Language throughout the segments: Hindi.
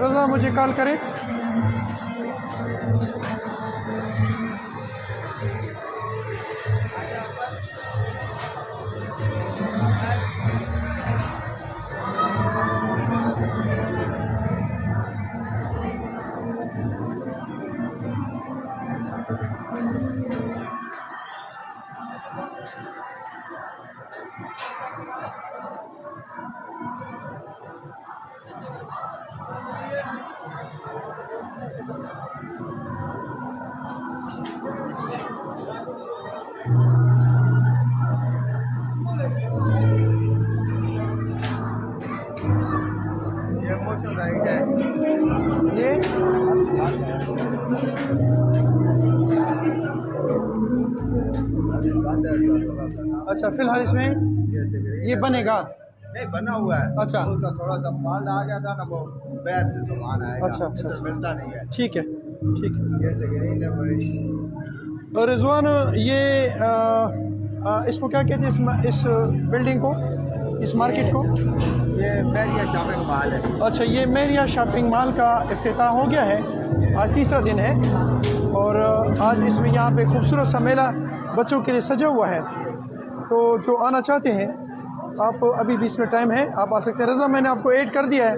रज़ा मुझे कॉल करे. ये अच्छा, फिलहाल इसमें ये बनेगा. नहीं बना हुआ है. अच्छा. उसका थोड़ा सा फॉल्ट आ गया था ना, वो बैर से सामान आएगा. अच्छा, अच्छा, इधर अच्छा. मिलता नहीं है. ठीक है, ठीक है. ये स्क्रीन है बड़ी. और रिजवान, ये इसको क्या कहते हैं, इस बिल्डिंग को, इस मार्केट को? ये मेरिया शॉपिंग मॉल है. अच्छा, ये मेरिया शॉपिंग मॉल का इफ्तिताह हो गया है. आज तीसरा दिन है और आज इसमें यहाँ पे खूबसूरत सा मेला बच्चों के लिए सजा हुआ है. तो जो आना चाहते हैं आप, अभी भी इसमें टाइम है, आप आ सकते हैं. रज़ा, मैंने आपको ऐड कर दिया है,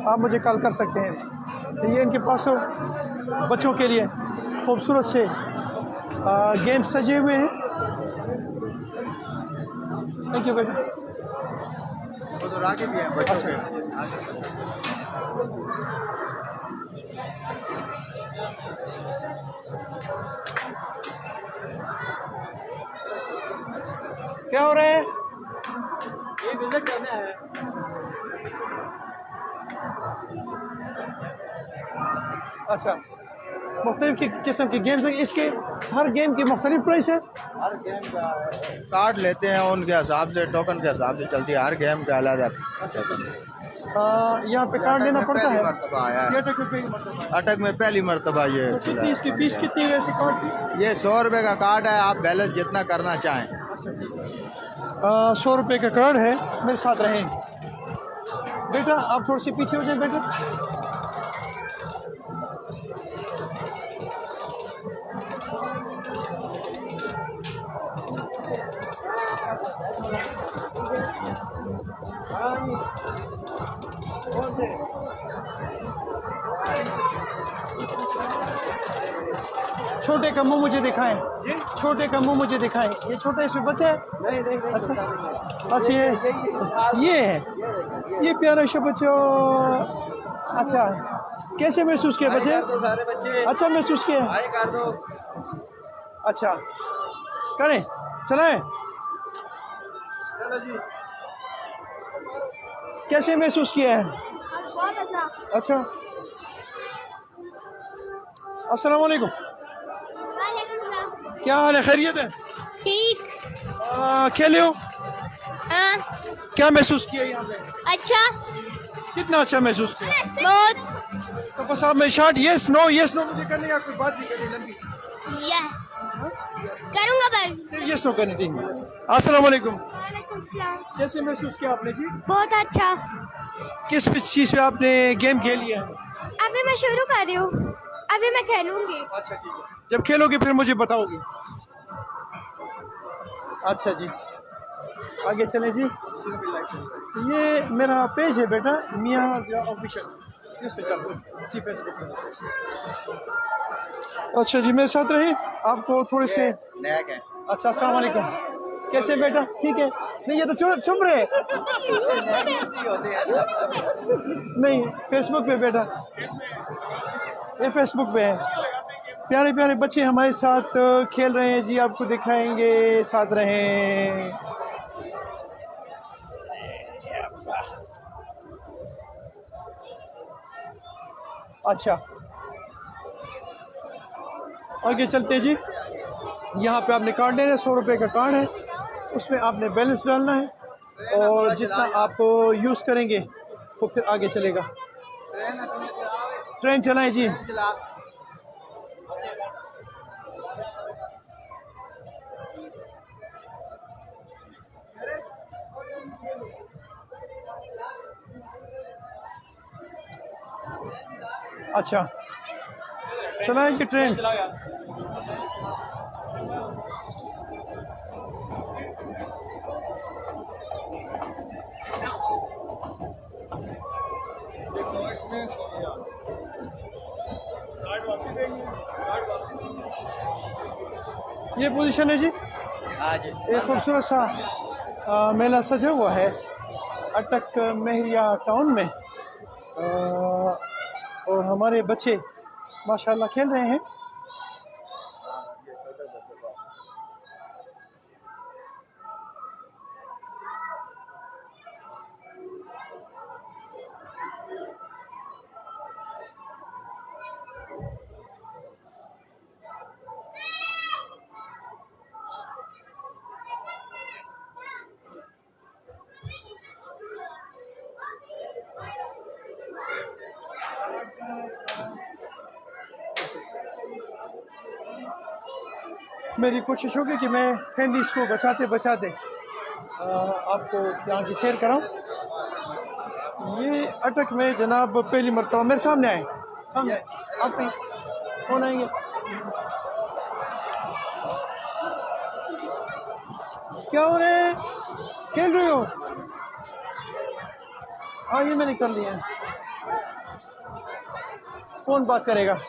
आप मुझे कॉल कर सकते हैं. तो ये इनके पास बच्चों के लिए खूबसूरत से गेम्स सजे हुए हैं. थैंक यू बेटा. उधर आगे भी है बच्चों के. क्या हो रहा है? ये विजिट करना है. अच्छा, मुख्तलिफ किस्म के गेम्स हैं. इसके हर गेम की मुख्तलिफ प्राइस है. हर गेम का कार्ड लेते हैं, उनके हिसाब से, टोकन के हिसाब से चलती है. हर गेम का अलग है. यहाँ पे कार्ड लेना पड़ता है. मरतबा आया है. ये अटक में पहली मरतबा. अटक में पहली मरतबा ये. तो कितनी इसकी फीस कितनी है वैसे कार्ड की? ये 100 रुपये का कार्ड है. आप बैलेंस जितना करना चाहें. 100 रुपये का कार्ड है. मेरे साथ रहें बेटा, आप थोड़ी सी पीछे हो जाए बेटा. छोटे का मुंह मुझे दिखाएं. छोटे का मुंह मुझे दिखाएं. ये छोटा इसमें बच्चा है? नहीं. अच्छा. अच्छा, ये है. ये प्यारा सा बच्चा. अच्छा, कैसे महसूस किया बच्चे? सारे बच्चे अच्छा महसूस किया. आए कर दो. अच्छा, करें, चलाएं. चलो जी. कैसे महसूस किया है? बहुत अच्छा. अच्छा. अस्सलाम वालेकुम. क्या हाल है? खैरियत है? ठीक. खेले हो? हाँ. क्या महसूस किया यहाँ पे? अच्छा. कितना अच्छा महसूस किया? बहुत. तो बस आप मैं शॉर्ट यस नो मुझे करनी है, कोई बात नहीं करनी लंबी. यस करूँगा पर. सिर्फ यस नो करनी थी. अस्सलाम वालेकुम. वालेकुम सलाम. कैसे महसूस किया आपने जी? बहुत अच्छा. किस चीज़ पे आपने गेम खेली है? अभी मैं शुरू कर रही हूँ, अभी मैं खेलूंगी. अच्छा, ठीक है. जब खेलोगे फिर मुझे बताओगे. अच्छा जी, आगे चलें जी. ये मेरा पेज है बेटा, मियाँ ऑफिशियल. किस पे चल जी? फेसबुक पे. अच्छा जी, मेरे साथ रहे. आपको थोड़े से. नैक है. अच्छा, अस्सलाम वालेकुम. कैसे बेटा? ठीक है. नहीं, ये तो चुप रहे. नहीं, फेसबुक पे बेटा, ये फेसबुक पे है. प्यारे प्यारे बच्चे हमारे साथ खेल रहे हैं जी. आपको दिखाएंगे, साथ रहें. अच्छा, आगे चलते जी. यहाँ पे आपने कार्ड लेना है. 100 रुपये का कार्ड है. उसमें आपने बैलेंस डालना है और जितना आप यूज़ करेंगे वो फिर आगे चलेगा. ट्रेन चलाएं जी. अच्छा चलाएं कि ट्रेन ये पोजीशन है जी हाँ जी एक खूबसूरत सा मेला सजा हुआ है अटक महरिया टाउन में और हमारे बच्चे माशाल्लाह खेल रहे हैं मेरी कोशिश होगी कि मैं फैमिलीज को बचाते बचाते आपको यहाँ की सैर कराऊँ ये अटक में जनाब पहली मरतबा मेरे सामने आए आते हैं कौन आएंगे क्या हो रहे हैं खेल रहे हो हाँ ये मैंने कर लिया है कौन बात करेगा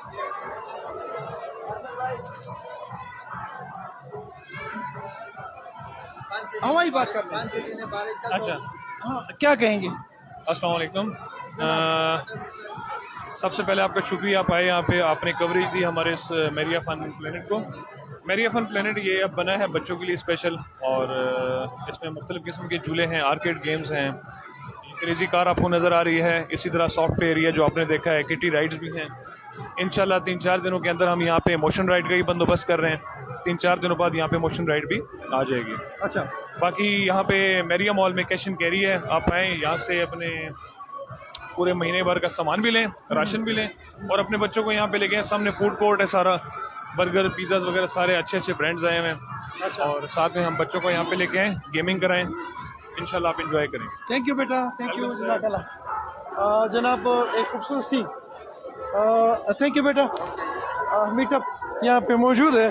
हवाई बात कर रहे हैं अच्छा हाँ क्या कहेंगे अस्सलाम वालेकुम सबसे पहले आपका शुक्रिया आप आए यहाँ पे आपने कवरेज दी हमारे इस मेरिया फन प्लेनेट को मेरिया फन प्लेनेट ये अब बना है बच्चों के लिए स्पेशल और इसमें मुख्तलिफ़ किस्म के झूले हैं आर्केड गेम्स हैं क्रेजी कार आपको नज़र आ रही है इसी तरह सॉफ्ट एरिया जो आपने देखा है किटी राइड्स भी हैं इंशाल्लाह 3-4 दिनों के अंदर हम यहाँ पे मोशन राइड का ही बंदोबस्त कर रहे हैं 3-4 दिनों बाद यहाँ पे मोशन राइड भी आ जाएगी अच्छा बाकी यहाँ पे मेरिया मॉल में कैश एंड कैरी है आप आएँ यहाँ से अपने पूरे महीने भर का सामान भी लें राशन भी लें और अपने बच्चों को यहाँ पे लेके आएं सामने फूड कोर्ट है सारा बर्गर पिज़्ज़ा वगैरह सारे अच्छे अच्छे ब्रांड्स आए हुए हैं और साथ में हम बच्चों को यहाँ पे लेके आएँ गेमिंग कराएं इंशाल्लाह आप इंजॉय करें थैंक यू बेटा थैंक यू जज़ाकल्लाह जनाब एक खूबसूरत सी थैंक यू बेटा मीटअप यहाँ पे मौजूद है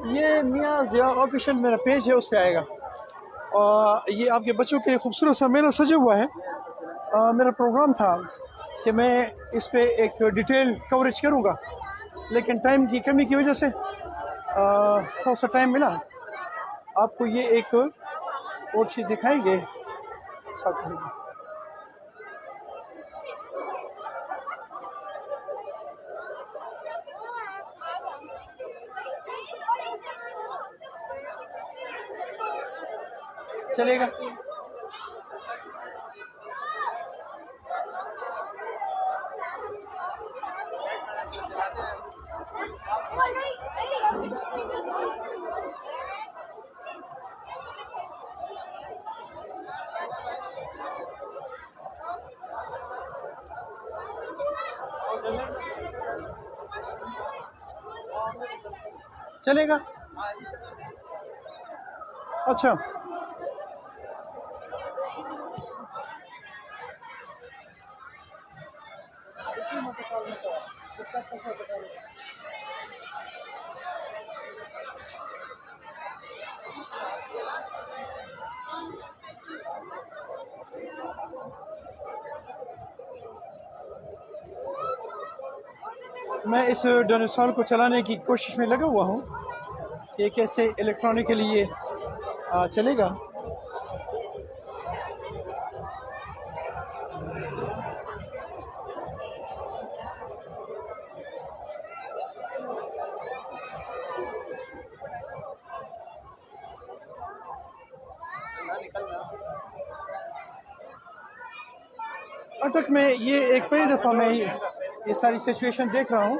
ये मियाँ ज़िया ऑफिशियल मेरा पेज है उस पर आएगा और ये आपके बच्चों के लिए खूबसूरत सा मेला सजा हुआ है मेरा प्रोग्राम था कि मैं इस पे एक डिटेल कवरेज करूँगा लेकिन टाइम की कमी की वजह से थोड़ा सा टाइम मिला आपको ये एक और चीज़ दिखाएंगे साथ में चलेगा चलेगा अच्छा मैं इस डायनासोर को चलाने की कोशिश में लगा हुआ हूँ कि कैसे इलेक्ट्रॉनिकली ये चलेगा अटक में ये एक पहली दफ़ा मैं ये सारी सिचुएशन देख रहा हूँ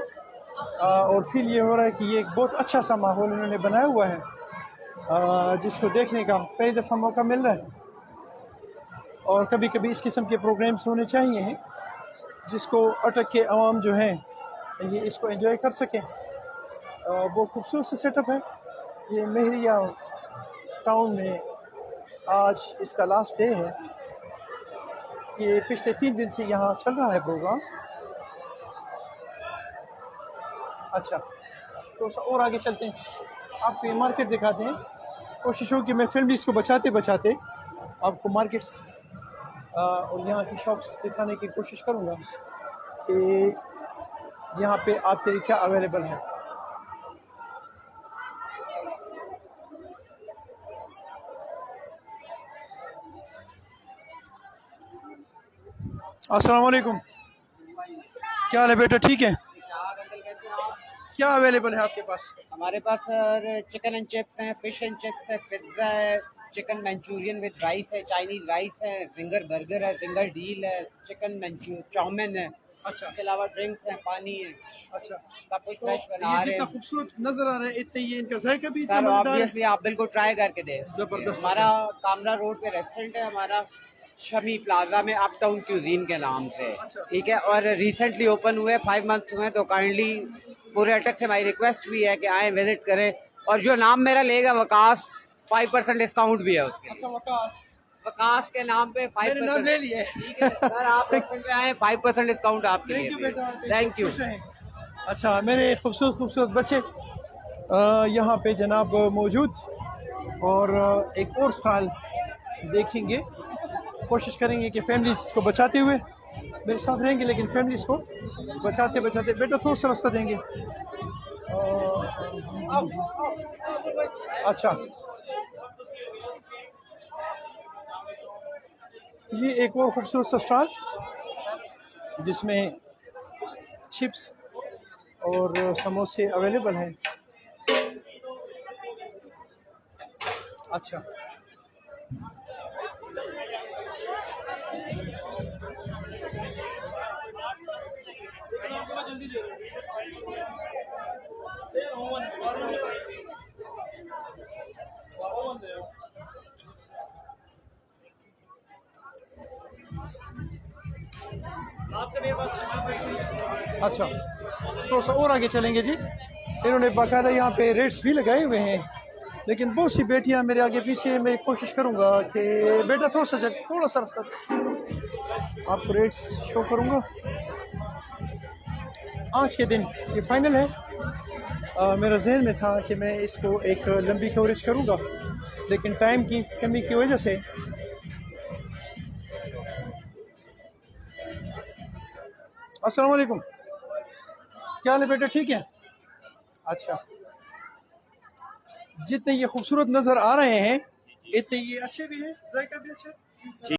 और फील ये हो रहा है कि ये एक बहुत अच्छा सा माहौल उन्होंने बनाया हुआ है जिसको देखने का पहली दफ़ा मौका मिल रहा है और कभी कभी इस किस्म के प्रोग्राम्स होने चाहिए हैं जिसको अटक के अवाम जो हैं ये इसको एंजॉय कर सकें बहुत खूबसूरत सा सेटअप है ये महरिया टाउन में आज इसका लास्ट डे है ये पिछले 3 दिन से यहाँ चल रहा है प्रोग्राम अच्छा, तो और आगे चलते हैं, आपको ये मार्केट दिखाते हैं। कोशिश हो कि मैं फैमिलीज़ को बचाते बचाते आपको मार्केट्स और यहाँ की शॉप्स दिखाने की कोशिश करूँगा कि यहाँ पे आपके लिए क्या अवेलेबल है। अस्सलाम वालेकुम, क्या हाल है बेटा, ठीक है? क्या अवेलेबल है आपके पास? हमारे पास सर चिकन एंड चिप्स हैं, फिश एंड चिप्स है, पिज्ज़ा है, चिकन मंचूरियन विद राइस है, चाइनीज़ राइस है, जिंगर बर्गर है, जिंगर डील है, चिकन चाउमिन है। अच्छा, इसके अलावा ड्रिंक्स हैं, पानी है, अच्छा, सब कुछ तो फ्रेश बना ये रहे जितना हैं। खूबसूरत नजर आ रहा है इतने ये इनका जायका भी इतना सर मजेदार है। ऑब्वियसली आप बिल्कुल ट्राई करके दें। जबरदस्त। हमारा कामरा रोड पे रेस्टोरेंट है हमारा, शमी प्लाजा में, अप टाउन क्यूजीन के नाम से, ठीक है। और रिसेंटली ओपन हुए, 5 मंथ हुए, तो काइंडली पूरे अटक से हमारी रिक्वेस्ट भी है कि आए विजिट करें। और जो नाम मेरा लेगा वकास, 5% डिस्काउंट भी है उसके लिए। अच्छा, वकास के नाम पे 5% मैंने नाम ले लिया है। ठीक है सर, आप रेस्टोरेंट पे आए, 5% डिस्काउंट आपके थैंक यू लिए। बेटा, थैंक यू। खुश रहें। अच्छा, मेरे खूबसूरत खूबसूरत बच्चे यहाँ पे जनाब मौजूद, और एक और स्टॉल देखेंगे, कोशिश करेंगे कि फैमिलीज़ को बचाते हुए मेरे साथ रहेंगे, लेकिन फैमिलीज़ को बचाते बचाते बेटा थोड़ा सा रास्ता देंगे। अच्छा, ये एक और खूबसूरत सा स्टॉल जिसमें चिप्स और समोसे अवेलेबल हैं। अच्छा, अच्छा, थोड़ा सा और आगे चलेंगे जी। इन्होंने बाकायदा यहाँ पे रेट्स भी लगाए हुए हैं, लेकिन बहुत सी बेटियाँ मेरे आगे पीछे, मैं कोशिश करूँगा कि बेटा थोड़ा सा रास्ता आपको रेट्स शो करूँगा। आज के दिन ये फाइनल है। मेरा जहन में था कि मैं इसको एक लंबी कवरेज करूँगा, लेकिन टाइम की कमी की वजह से अस्सलाम वालेकुम, क्या हाल है बेटा, ठीक है? अच्छा, जितने ये खूबसूरत नज़र आ रहे हैं इतने ये अच्छे भी हैं, जायका भी अच्छा है।